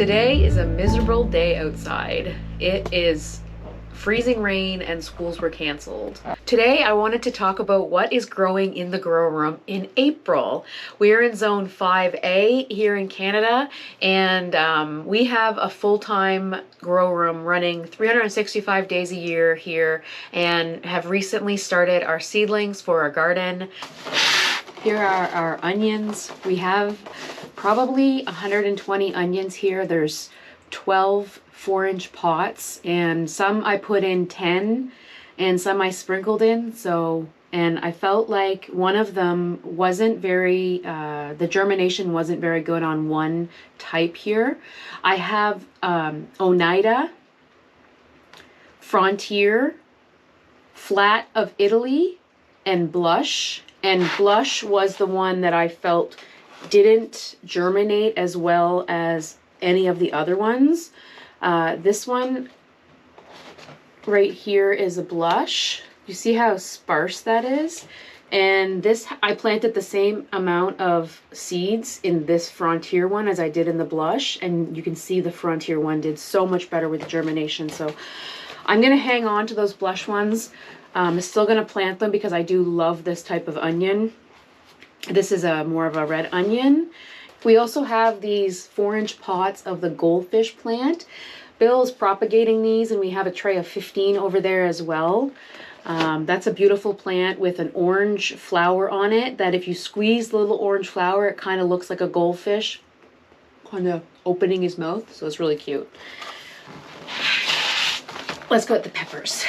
Today is a miserable day outside. It is freezing rain and schools were canceled. Today I wanted to talk about what is growing in the grow room in April. We're in zone 5A here in Canada, and we have a full-time grow room running 365 days a year here, and have recently started our seedlings for our garden. Here are our onions. We have probably 120 onions here. There's 12 4-inch pots, and some I put in 10 and some I sprinkled in. And I felt like one of them wasn't very, the germination wasn't very good on one type here. I have Oneida, Frontier, Flat of Italy, and Blush. And Blush was the one that I felt didn't germinate as well as any of the other ones. This one right here is a Blush. You see how sparse that is? And this, I planted the same amount of seeds in this Frontier one as I did in the Blush, and you can see the Frontier one did so much better with germination. So I'm gonna hang on to those Blush ones. I'm still gonna plant them because I do love this type of onion. This is more of a red onion. We also have these 4-inch pots of the goldfish plant. Bill's propagating these, and we have a tray of 15 over there as well. That's a beautiful plant with an orange flower on it that if you squeeze the little orange flower, it kind of looks like a goldfish kind of opening his mouth. So it's really cute. Let's go with the peppers.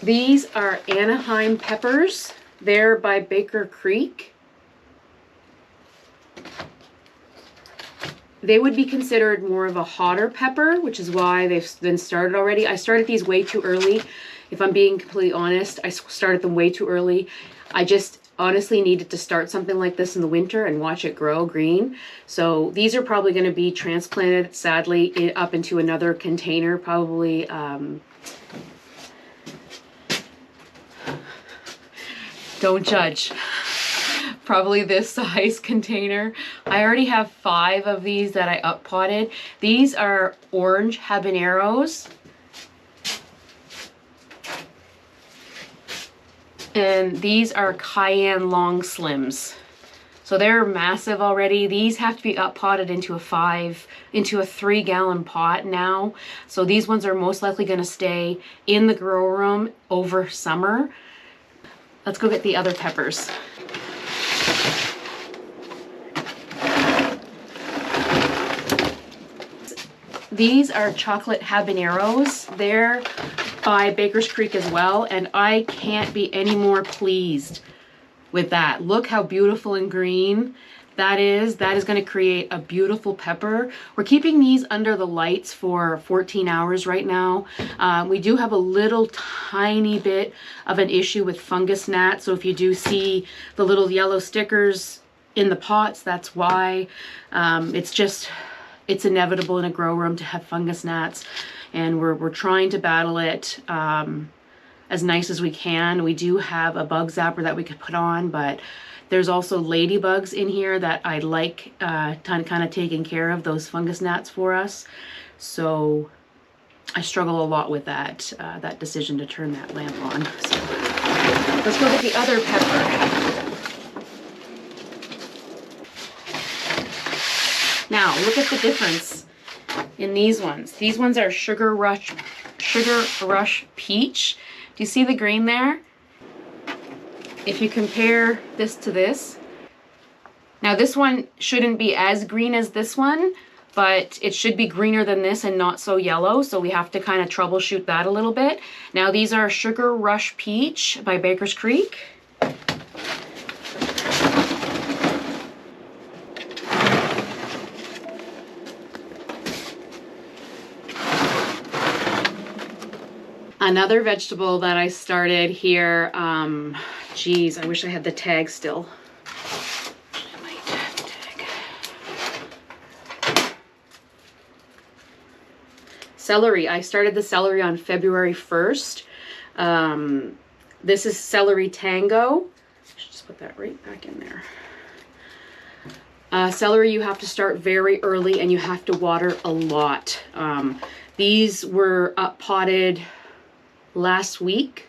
These are Anaheim Peppers. They're by Baker Creek. They would be considered more of a hotter pepper, which is why they've been started already. I started these way too early. If I'm being completely honest, I started them way too early. I just honestly needed to start something like this in the winter and watch it grow green. So these are probably going to be transplanted, sadly, up into another container, probably don't judge. Probably this size container. I already have 5 of these that I up potted. These are orange habaneros. And these are cayenne long slims. So they're massive already. These have to be up potted into a 3-gallon pot now. So these ones are most likely gonna stay in the grow room over summer. Let's go get the other peppers. These are chocolate habaneros. They're by Baker's Creek as well, and I can't be any more pleased with that. Look how beautiful and green that is. That is going to create a beautiful pepper. We're keeping these under the lights for 14 hours right now. We do have a little tiny bit of an issue with fungus gnats. So if you do see the little yellow stickers in the pots, that's why. It's inevitable in a grow room to have fungus gnats, and we're trying to battle it as nice as we can. We do have a bug zapper that we could put on, but there's also ladybugs in here that I like kind of taking care of those fungus gnats for us. So I struggle a lot with that decision to turn that lamp on. So let's go get the other pepper. Now look at the difference in these ones. These ones are Sugar Rush Peach. Do you see the green there? If you compare this to this, now this one shouldn't be as green as this one, but it should be greener than this and not so yellow, so we have to kind of troubleshoot that a little bit. Now these are Sugar Rush Peach by Baker's Creek. Another vegetable that I started here, geez, I wish I had the tag still. I might have the tag. Celery. I started the celery on February 1st. This is Celery Tango. I should just put that right back in there. Celery, you have to start very early and you have to water a lot. These were up potted last week,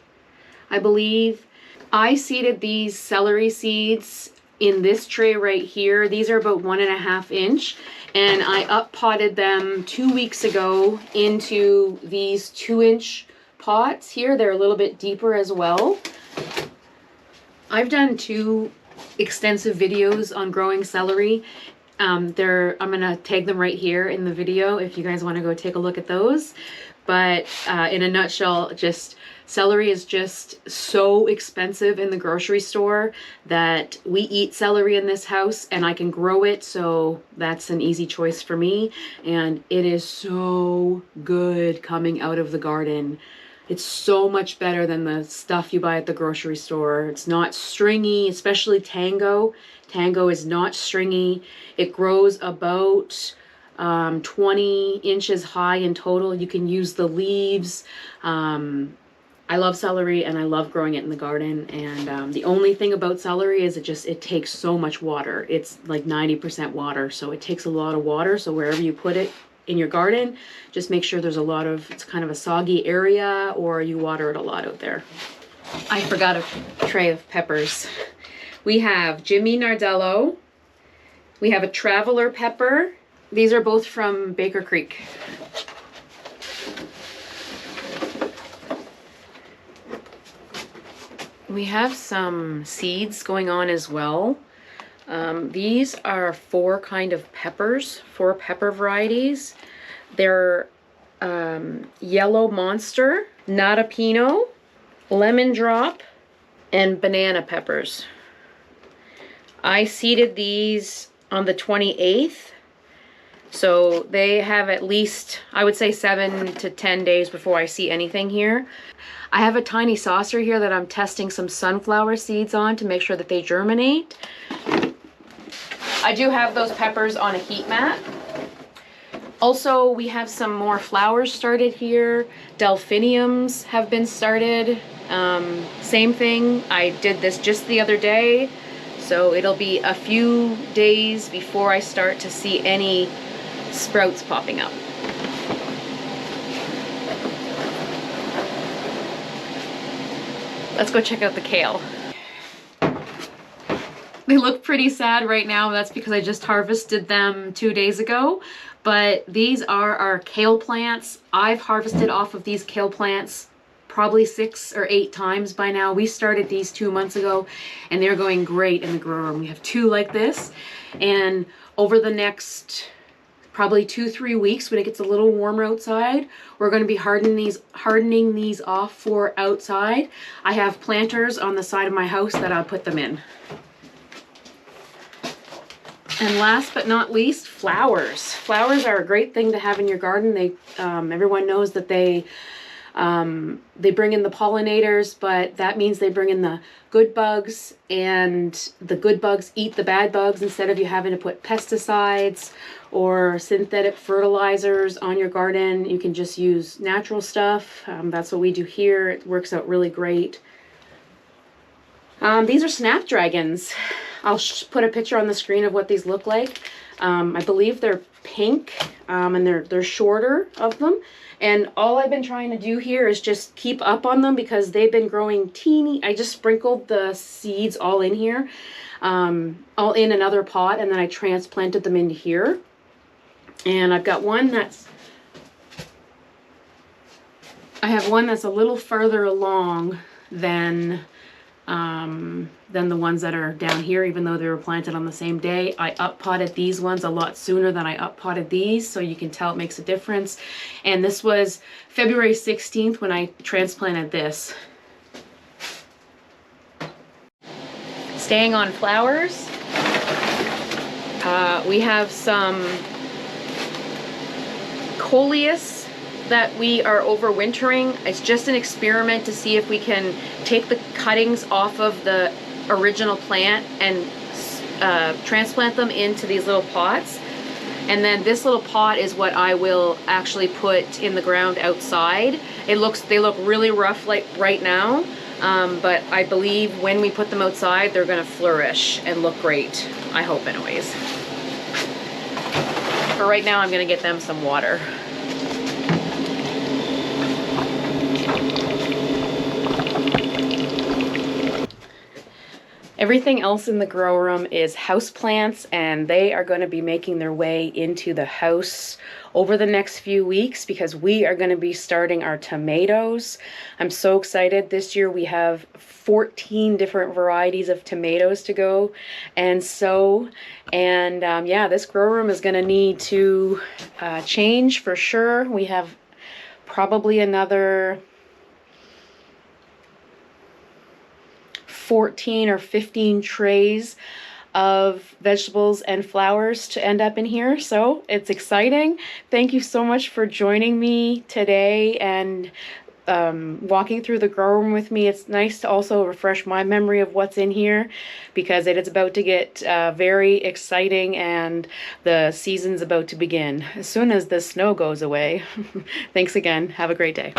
I believe. I seeded these celery seeds in this tray right here. These are about 1.5 inch, and I up potted them 2 weeks ago into these 2-inch pots here. They're a little bit deeper as well. I've done 2 extensive videos on growing celery. I'm gonna tag them right here in the video if you guys want to go take a look at those. But in a nutshell, just celery is just so expensive in the grocery store that we eat celery in this house and I can grow it, so that's an easy choice for me. And it is so good coming out of the garden. It's so much better than the stuff you buy at the grocery store. It's not stringy, especially Tango. Tango is not stringy. It grows about 20 inches high in total. You can use the leaves. I love celery and I love growing it in the garden. And the only thing about celery is it takes so much water. It's like 90% water, so it takes a lot of water. So wherever you put it in your garden, just make sure there's it's kind of a soggy area, or you water it a lot out there. I forgot a tray of peppers. We have Jimmy Nardello. We have a Traveler pepper. These are both from Baker Creek. We have some seeds going on as well. These are 4 kind of peppers, 4 pepper varieties. They're Yellow Monster, Natapino, Lemon Drop, and Banana peppers. I seeded these on the 28th. So they have at least, I would say, 7 to 10 days before I see anything here. I have a tiny saucer here that I'm testing some sunflower seeds on to make sure that they germinate. I do have those peppers on a heat mat. Also, we have some more flowers started here. Delphiniums have been started. Same thing, I did this just the other day. So it'll be a few days before I start to see any sprouts popping up. Let's go check out the kale. They look pretty sad right now. That's because I just harvested them 2 days ago. But these are our kale plants. I've harvested off of these kale plants probably 6 or 8 times by now. We started these 2 months ago and they're going great in the grow room. We have 2 like this, and over the next probably 2-3 weeks, when it gets a little warmer outside, we're going to be hardening these off for outside. I have planters on the side of my house that I'll put them in. And last but not least, flowers. Flowers are a great thing to have in your garden. They everyone knows that they bring in the pollinators, but that means they bring in the good bugs, and the good bugs eat the bad bugs. Instead of you having to put pesticides or synthetic fertilizers on your garden, you can just use natural stuff. That's what we do here. It works out really great. These are snapdragons. I'll put a picture on the screen of what these look like. I believe they're pink, and they're shorter of them. And all I've been trying to do here is just keep up on them because they've been growing teeny. I just sprinkled the seeds all in here, all in another pot, and then I transplanted them into here. And I've got one that's, I have one that's a little further along than the ones that are down here, even though they were planted on the same day. I up potted these ones a lot sooner than I up potted these, so you can tell it makes a difference. And this was February 16th when I transplanted this. Staying on flowers, we have some coleus that we are overwintering. It's just an experiment to see if we can take the cuttings off of the original plant and transplant them into these little pots. And then this little pot is what I will actually put in the ground outside. They look really rough like right now, but I believe when we put them outside, they're gonna flourish and look great. I hope anyways. for right now, I'm gonna get them some water. Everything else in the grow room is houseplants, and they are going to be making their way into the house over the next few weeks because we are going to be starting our tomatoes. I'm so excited. This year we have 14 different varieties of tomatoes to go and sow. And yeah, this grow room is going to need to change for sure. We have probably another 14 or 15 trays of vegetables and flowers to end up in here. So it's exciting. Thank you so much for joining me today and walking through the grow room with me. It's nice to also refresh my memory of what's in here because it is about to get very exciting and the season's about to begin as soon as the snow goes away. Thanks again. Have a great day.